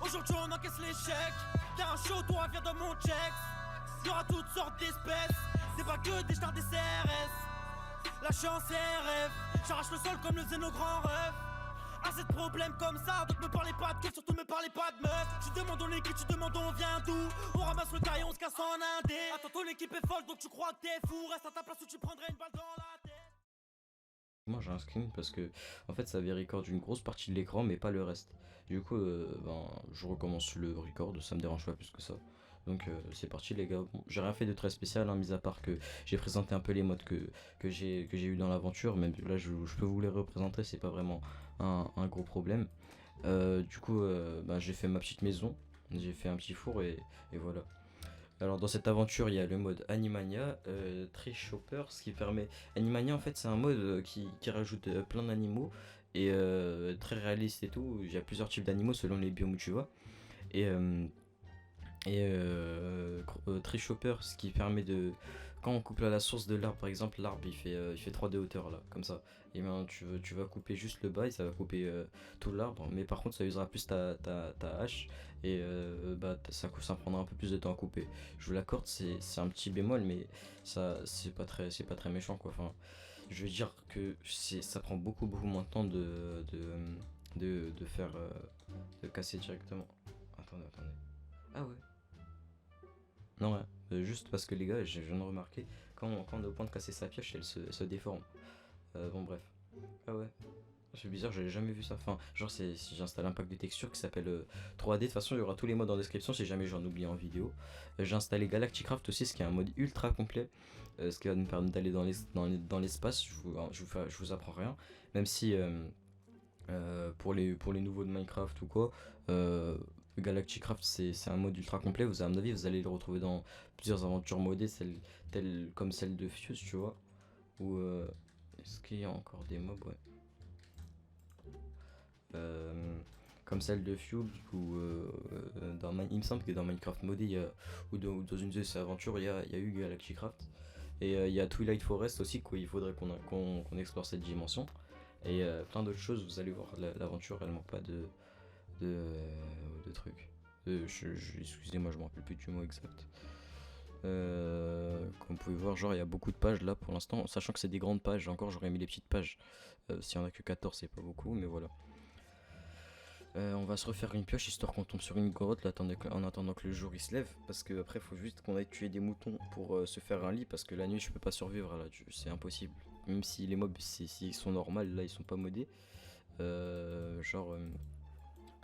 Aujourd'hui on encaisse l'échec. T'es un show, toi viens dans mon check. Y'aura toutes sortes d'espèces. C'est pas que des stars des CRS. La chance est rêve. J'arrache le sol comme le faisait nos grands rêves. Assez de problèmes comme ça, donc me parlez pas de cul, surtout me parlez pas de meuf. Tu demandes on est qui, tu demandes on vient d'où. On ramasse le carré, on se casse en indé. Attends, ton équipe est folle, donc tu crois que t'es fou. Reste à ta place ou tu prendrais une balle dans la tête. Moi j'ai un screen parce que en fait ça avait record une grosse partie de l'écran mais pas le reste. Du coup je recommence le record, ça me dérange pas plus que ça. Donc c'est parti les gars. Bon, j'ai rien fait de très spécial mis à part que j'ai présenté un peu les modes que j'ai eu dans l'aventure. Même là je peux vous les représenter, c'est pas vraiment un gros problème. J'ai fait ma petite maison, j'ai fait un petit four et voilà. Alors dans cette aventure, il y a le mode Animania, Tree Shopper, ce qui permet... Animania en fait c'est un mode qui rajoute plein d'animaux et très réaliste et tout. Il y a plusieurs types d'animaux selon les biomes où tu vas. Et, Tree Chopper, ce qui permet de... Quand on coupe à la source de l'arbre, par exemple, l'arbre il fait 3 de hauteur là, comme ça. Et bien tu vas couper juste le bas et ça va couper tout l'arbre. Mais par contre ça usera plus ta hache et ça prendra un peu plus de temps à couper. Je vous l'accorde, c'est un petit bémol, mais ça c'est pas très méchant quoi. Enfin, je veux dire que ça prend beaucoup moins de temps de faire de casser directement. Attendez. Ah ouais. Non, ouais. Juste parce que les gars, je viens de remarquer, quand on est au point de casser sa pioche, elle se déforme. Bon, bref. Ah ouais. C'est bizarre, j'avais jamais vu ça. Enfin, genre, j'ai installé un pack de textures qui s'appelle 3D. De toute façon, il y aura tous les modes en description si jamais j'en oublie en vidéo. J'ai installé Galacticraft aussi, ce qui est un mode ultra complet. Ce qui va nous permettre d'aller dans l'espace. Je vous apprends rien. Même si pour les nouveaux de Minecraft ou quoi, Galacticraft c'est un mode ultra complet. À mon avis, vous allez le retrouver dans plusieurs aventures modées, telles comme celle de Fuse, tu vois. Ou est-ce qu'il y a encore des mobs, ouais. Comme celle de Fuse ou il me semble que dans Minecraft modé ou dans une de ces aventures il y a eu Galacticraft. Et il y a Twilight Forest aussi, quoi. Il faudrait qu'on explore cette dimension. Et plein d'autres choses, vous allez voir, l'aventure elle manque pas de trucs. Excusez-moi, je me rappelle plus du mot exact. Comme vous pouvez voir, genre il y a beaucoup de pages là pour l'instant, sachant que c'est des grandes pages. Encore j'aurais mis les petites pages. S'il y en a que 14, c'est pas beaucoup, mais voilà. On va se refaire une pioche histoire qu'on tombe sur une grotte là, en attendant que le jour il se lève. Parce que après faut juste qu'on aille tuer des moutons pour se faire un lit. Parce que la nuit je peux pas survivre là, c'est impossible. Même si les mobs s'ils sont normaux, là ils sont pas modés. Euh, genre euh,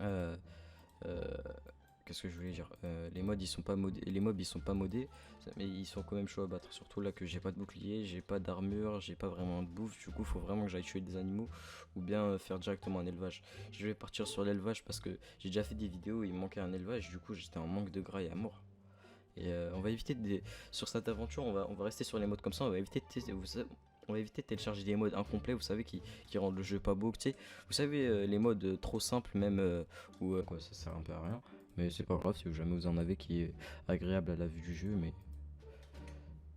euh, euh, Qu'est-ce que je voulais dire, les mods ils sont pas modés, les mobs ils sont pas modés, mais ils sont quand même chauds à battre. Surtout là que j'ai pas de bouclier, j'ai pas d'armure, j'ai pas vraiment de bouffe. Du coup faut vraiment que j'aille tuer des animaux ou bien faire directement un élevage. Je vais partir sur l'élevage parce que j'ai déjà fait des vidéos où il me manquait un élevage. Du coup j'étais en manque de gras et à mort. Et on va éviter sur cette aventure, on va rester sur les modes comme ça. On va éviter de télécharger des modes incomplets, vous savez, qui rendent le jeu pas beau. Tu sais, vous savez, les modes trop simples, même où quoi, ça sert un peu à rien. Mais c'est pas grave si jamais vous en avez qui est agréable à la vue du jeu, mais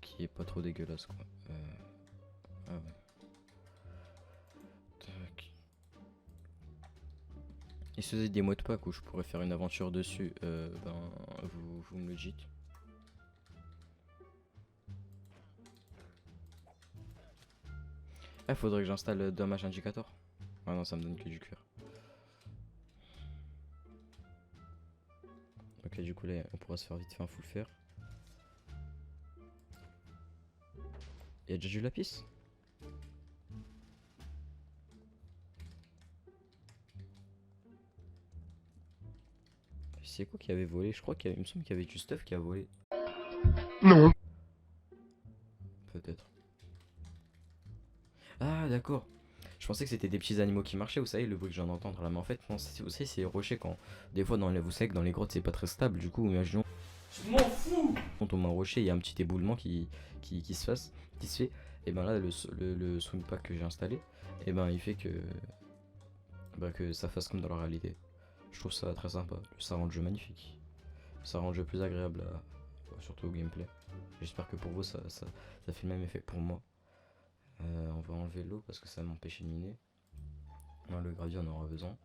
qui est pas trop dégueulasse quoi. Ah ouais. Tac. Et si vous avez des modes pack où je pourrais faire une aventure dessus, vous me le dites. Ah, faudrait que j'installe Damage Indicator. Ah non, ça me donne que du cuir. Ok, du coup là, on pourra se faire vite fait un full fer. Y'a déjà du lapis? C'est quoi qui avait volé? Je crois il me semble qu'il y avait du stuff qui a volé. Non. Peut-être. Ah d'accord. Je pensais que c'était des petits animaux qui marchaient, vous savez, le bruit que j'en entends là. Mais en fait, non, vous savez, c'est les rochers quand. Des fois, vous savez que dans les grottes, c'est pas très stable. Du coup, imaginons. Je m'en fous. Quand on tombe un rocher, il y a un petit éboulement qui se fait. Et ben là, le swing pack que j'ai installé, et ben il fait que ça fasse comme dans la réalité. Je trouve ça très sympa. Ça rend le jeu magnifique. Ça rend le jeu plus agréable, surtout au gameplay. J'espère que pour vous, ça fait le même effet que pour moi. On va enlever l'eau parce que ça va m'empêcher de miner. Non, le gravier, on en aura besoin.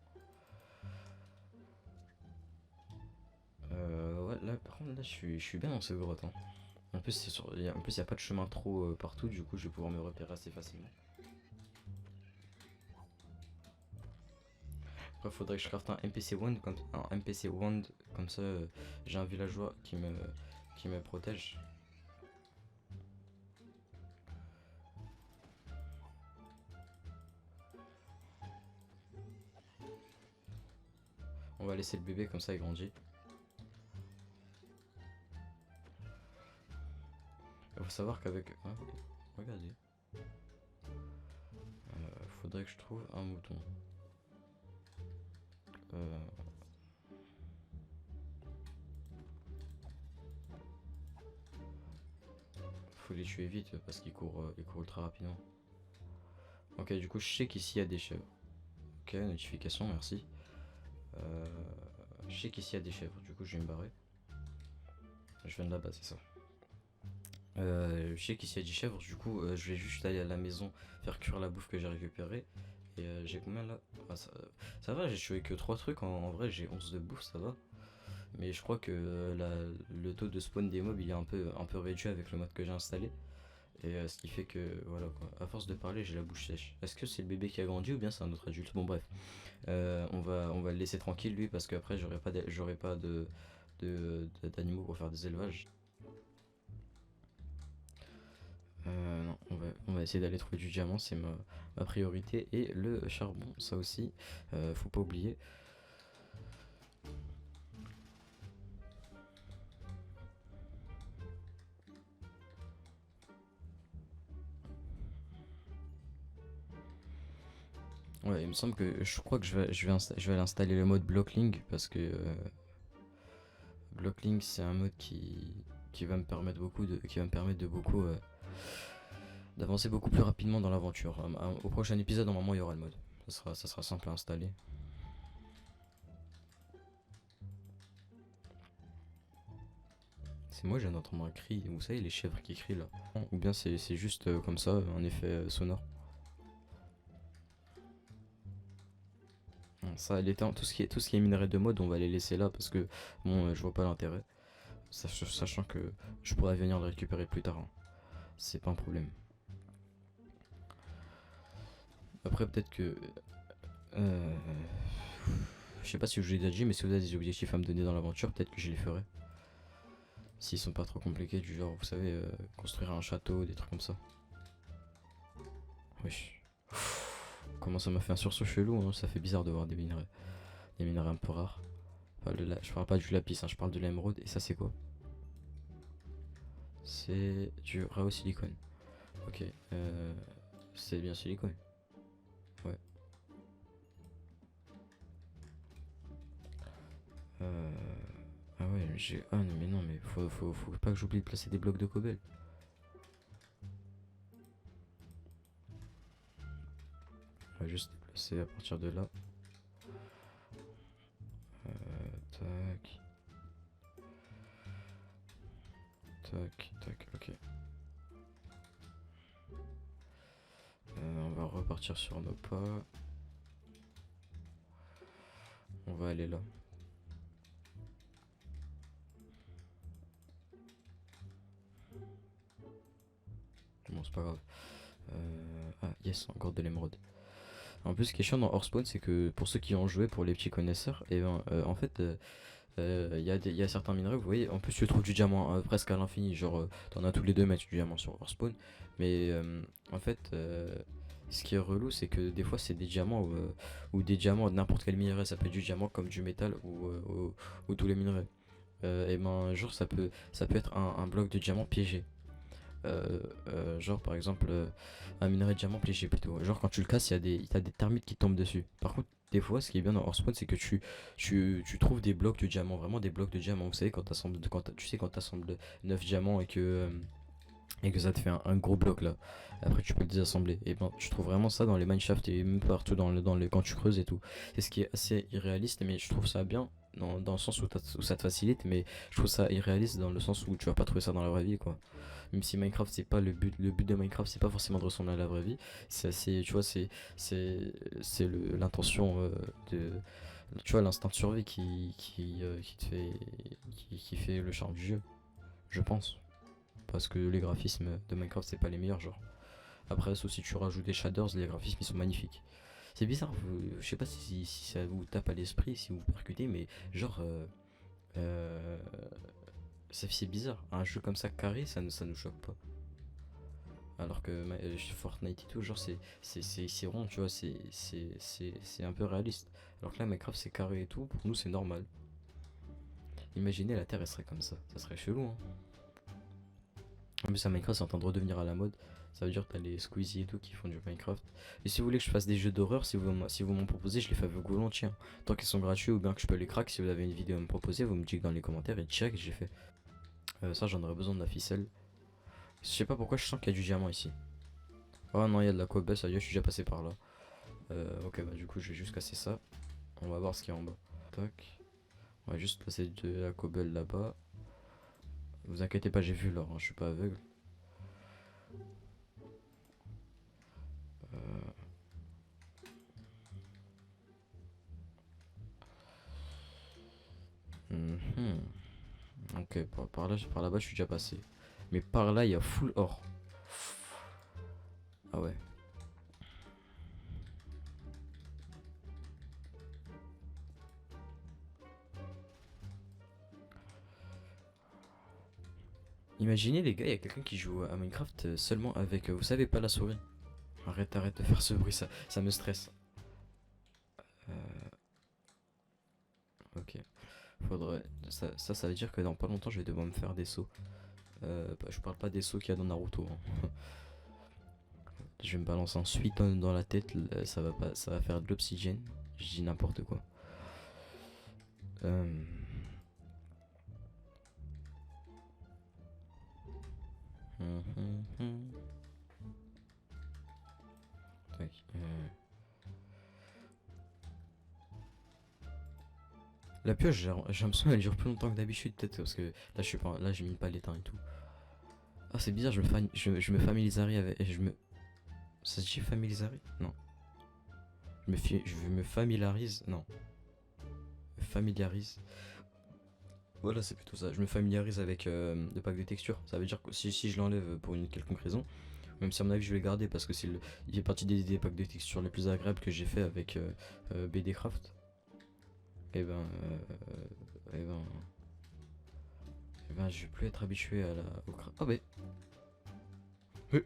je suis bien dans ce grotte, hein. En plus, en plus, y a pas de chemin trop partout, du coup, je vais pouvoir me repérer assez facilement. Après, faudrait que je crafte un NPC wand comme ça, j'ai un villageois qui me protège. On va laisser le bébé comme ça, il grandit. Il faut savoir qu'avec... hein, regardez. Faudrait que je trouve un mouton. Faut les tuer vite parce ils courent ultra rapidement. Ok, du coup, je sais qu'ici il y a des chèvres. Ok, notification, merci. Je sais qu'ici il y a des chèvres, du coup, je vais me barrer. Je viens de là-bas, c'est ça. Je sais qu'ici il y a des chèvres, du coup, je vais juste aller à la maison faire cuire la bouffe que j'ai récupérée. Et j'ai combien là? Ça va, j'ai tué que 3 trucs. En vrai, j'ai 11 de bouffe, ça va. Mais je crois que le taux de spawn des mobs il est un peu réduit avec le mode que j'ai installé. Et ce qui fait que voilà quoi. À force de parler, j'ai la bouche sèche. Est-ce que c'est le bébé qui a grandi ou bien c'est un autre adulte? Bon, bref. On va le laisser tranquille lui parce qu'après, j'aurai pas d'animaux pour faire des élevages. Non, on va essayer d'aller trouver du diamant, c'est ma priorité. Et le charbon, ça aussi, faut pas oublier. Ouais, il me semble que je crois que je vais aller installer le mode Blockling parce que Blockling c'est un mode qui va me permettre de beaucoup d'avancer beaucoup plus rapidement dans l'aventure. Au prochain épisode, normalement, il y aura le mode. Ça sera simple à installer. C'est moi, j'ai entendu un cri. Vous savez, les chèvres qui crient là. Ou bien c'est juste comme ça, un effet sonore. Ça, tout ce qui est minerai de mode, on va les laisser là parce que bon, je vois pas l'intérêt. Sachant que je pourrais venir le récupérer plus tard, hein. C'est pas un problème. Après, peut-être que. Je sais pas si je vous l'ai déjà dit, mais si vous avez des objectifs à me donner dans l'aventure, peut-être que je les ferai. S'ils sont pas trop compliqués, du genre, vous savez, construire un château, des trucs comme ça. Wesh. Comment ça m'a fait un sursaut chelou, hein, ça fait bizarre de voir des minerais un peu rares. Enfin, je parle pas du lapis, hein, je parle de l'émeraude. Et ça, c'est quoi? C'est du Rao silicone. Ok, c'est bien silicone. Ouais. Ah ouais, ah non, mais faut pas que j'oublie de placer des blocs de cobble. On va juste déplacer à partir de là. Tac. Tac, ok. On va repartir sur nos pas. On va aller là. Bon, c'est pas grave. Ah, yes, encore de l'émeraude. En plus, ce qui est chiant dans Hearthstone, c'est que pour ceux qui ont joué, pour les petits connaisseurs, et ben, en fait, il y a certains minerais, vous voyez, en plus tu trouves du diamant presque à l'infini, genre t'en as tous les 2 mètres du diamant sur Hearthstone, mais en fait, ce qui est relou, c'est que des fois c'est des diamants ou des diamants de n'importe quel minerai, ça peut être du diamant comme du métal ou tous les minerais. Et ben, genre ça peut être un bloc de diamant piégé. Genre par exemple un minerai de diamant piégé plutôt. Genre quand tu le casses, t'as des termites qui tombent dessus. Par contre, des fois, ce qui est bien dans Hearthstone, c'est que tu trouves des blocs de diamant, vraiment des blocs de diamant. Vous savez, tu sais, quand t'assembles 9 diamants et que ça te fait un gros bloc là. Après, tu peux le désassembler. Et ben, tu trouves vraiment ça dans les mineshafts et même partout quand tu creuses et tout. C'est ce qui est assez irréaliste, mais je trouve ça bien dans le sens où ça te facilite, mais je trouve ça irréaliste dans le sens où tu vas pas trouver ça dans la vraie vie, quoi. Même si Minecraft c'est pas le but de Minecraft, c'est pas forcément de ressembler à la vraie vie. C'est assez, tu vois, c'est l'intention Tu vois, l'instinct de survie qui te fait, qui fait le charme du jeu, je pense. Parce que les graphismes de Minecraft, c'est pas les meilleurs, genre. Après, sauf si tu rajoutes des shaders, les graphismes ils sont magnifiques. C'est bizarre, je sais pas si ça vous tape à l'esprit, si vous percutez, mais genre, euh, c'est bizarre. Un jeu comme ça carré, ça nous choque pas. Alors que Fortnite et tout, genre, c'est rond, tu vois, c'est un peu réaliste. Alors que là, Minecraft, c'est carré et tout, pour nous, c'est normal. Imaginez la Terre, elle serait comme ça serait chelou, hein. En plus, à Minecraft, c'est en train de redevenir à la mode. Ça veut dire que t'as les Squeezie et tout qui font du Minecraft. Et si vous voulez que je fasse des jeux d'horreur, si vous m'en proposez, je les fais avec volontiers, hein. Tant qu'ils sont gratuits ou bien que je peux les crack, si vous avez une vidéo à me proposer, vous me dites dans les commentaires et check, j'ai fait. Ça, j'en aurais besoin de la ficelle. Je sais pas pourquoi je sens qu'il y a du diamant ici. Oh non, il y a de la cobble, ça y est, je suis déjà passé par là. Ok, bah du coup, je vais juste casser ça. On va voir ce qu'il y a en bas. Tac. On va juste passer de la cobble là-bas. Vous inquiétez pas, j'ai vu l'or, hein, je suis pas aveugle. Mhm. Ok, par là-bas, je suis déjà passé. Mais par là, il y a full or. Ah ouais. Imaginez les gars, il y a quelqu'un qui joue à Minecraft seulement avec, vous savez pas la souris. Arrête de faire ce bruit, ça me stresse. Euh, ok. Faudrait. Ça veut dire que dans pas longtemps je vais devoir me faire des sauts. Je parle pas des sauts qu'il y a dans Naruto, hein. Je vais me balancer ensuite dans la tête, ça va pas, ça va faire de l'oxygène. Je dis n'importe quoi. Euh, hum, hum, hum. Tac, La pioche, j'ai l'impression qu'elle dure plus longtemps que d'habitude, peut-être parce que là je suis pas, là j'ai mis pas l'étain et tout. Ah c'est bizarre, je me familiarise avec, ça se dit familiariser? Non. Je me familiarise, non. Me familiarise. Voilà, c'est plutôt ça. Je me familiarise avec le pack de textures. Ça veut dire que si je l'enlève pour une quelconque raison, même si à mon avis je vais le garder parce que il fait partie des packs de textures les plus agréables que j'ai fait avec BDcraft. Et ben, et ben, et ben, je vais plus être habitué à au craft. Oh, euh,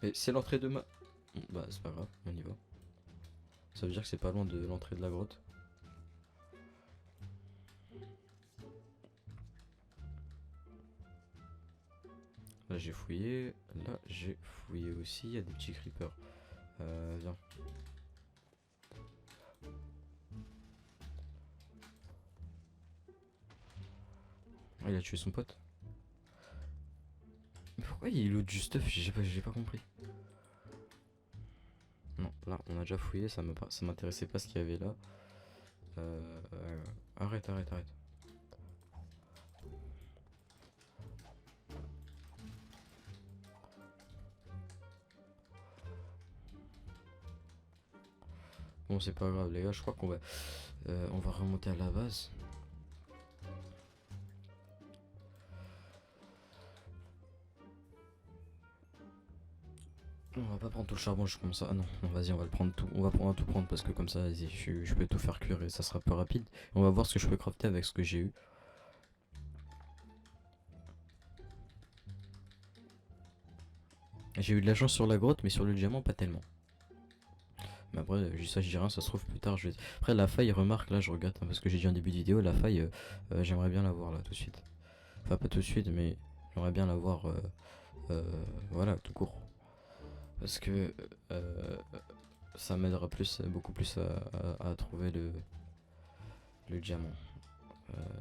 mais c'est l'entrée de ma. Bah, c'est pas grave, on y va. Ça veut dire que c'est pas loin de l'entrée de la grotte. Là j'ai fouillé, là j'ai fouillé aussi, il y a des petits creepers. Viens. Ah, il a tué son pote. Mais pourquoi il loot du stuff? J'ai pas compris. Non, là on a déjà fouillé, ça m'intéressait pas ce qu'il y avait là. Arrête. Bon c'est pas grave les gars, je crois on va remonter à la base. On va pas prendre tout le charbon juste comme ça. Ah non, vas-y, on va le prendre tout. On va tout prendre parce que comme ça, vas-y, je peux tout faire cuire et ça sera plus rapide. On va voir ce que je peux crafter avec ce que j'ai eu. J'ai eu de la chance sur la grotte, mais sur le diamant, pas tellement. Mais après, ça, je dis rien, ça se trouve plus tard. Après, la faille, remarque, là, je regarde, hein, parce que j'ai dit en début de vidéo, la faille, j'aimerais bien la voir là tout de suite. Enfin, pas tout de suite, mais j'aimerais bien la voir, voilà, tout court. Parce que ça m'aidera beaucoup plus à trouver le diamant.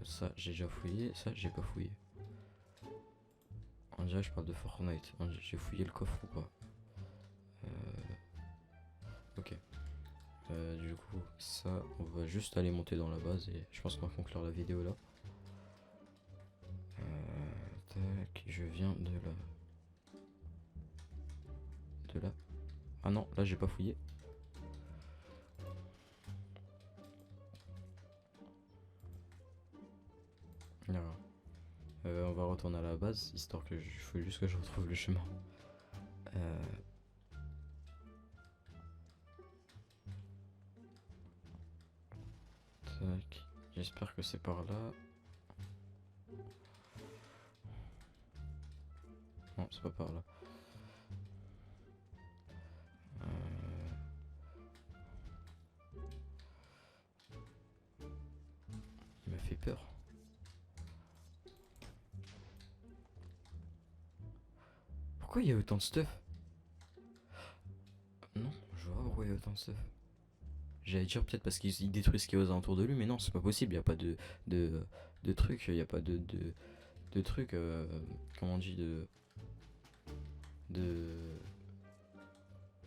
Ça, j'ai déjà fouillé, ça, j'ai pas fouillé. On dirait que je parle de Fortnite. J'ai fouillé le coffre ou pas? Ok. Du coup, ça, on va juste aller monter dans la base et je pense qu'on va conclure la vidéo là. Tac, je viens de là. De là. Ah non, là j'ai pas fouillé. Alors, on va retourner à la base, histoire que il faut juste que je retrouve le chemin. Euh, Tac. J'espère que c'est par là. Non, c'est pas par là. Il m'a fait peur. Pourquoi il y a autant de stuff? Non, je vois pas pourquoi il y a autant de stuff. J'allais dire peut-être parce qu'il détruit ce qu'il y a aux alentours de lui, mais non, c'est pas possible. Il y a pas de, de trucs, il y a pas de trucs, comment on dit, de...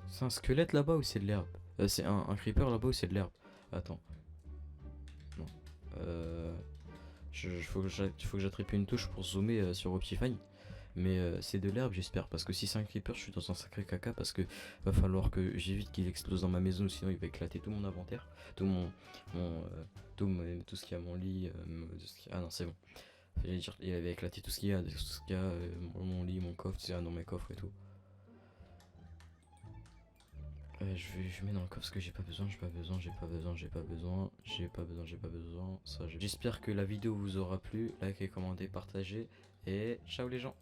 C'est un squelette là-bas ou c'est de l'herbe? C'est un creeper là-bas ou c'est de l'herbe? Attends. Non. Faut que j'attrape une touche pour zoomer sur Optifine. Mais c'est de l'herbe, j'espère. Parce que si c'est un creeper, je suis dans un sacré caca. Parce que va falloir que j'évite qu'il explose dans ma maison. Sinon, il va éclater tout mon inventaire. Tout tout ce qu'il y a à mon lit. Ah non, c'est bon. J'allais dire, il avait éclaté tout ce qu'il y a. Tout ce qu'il y a mon lit, mon coffre, dans mes coffres et tout. Je mets dans le coffre ce que j'ai pas besoin, j'ai pas besoin. J'espère que la vidéo vous aura plu. Likez, commentez, partagez. Et ciao les gens.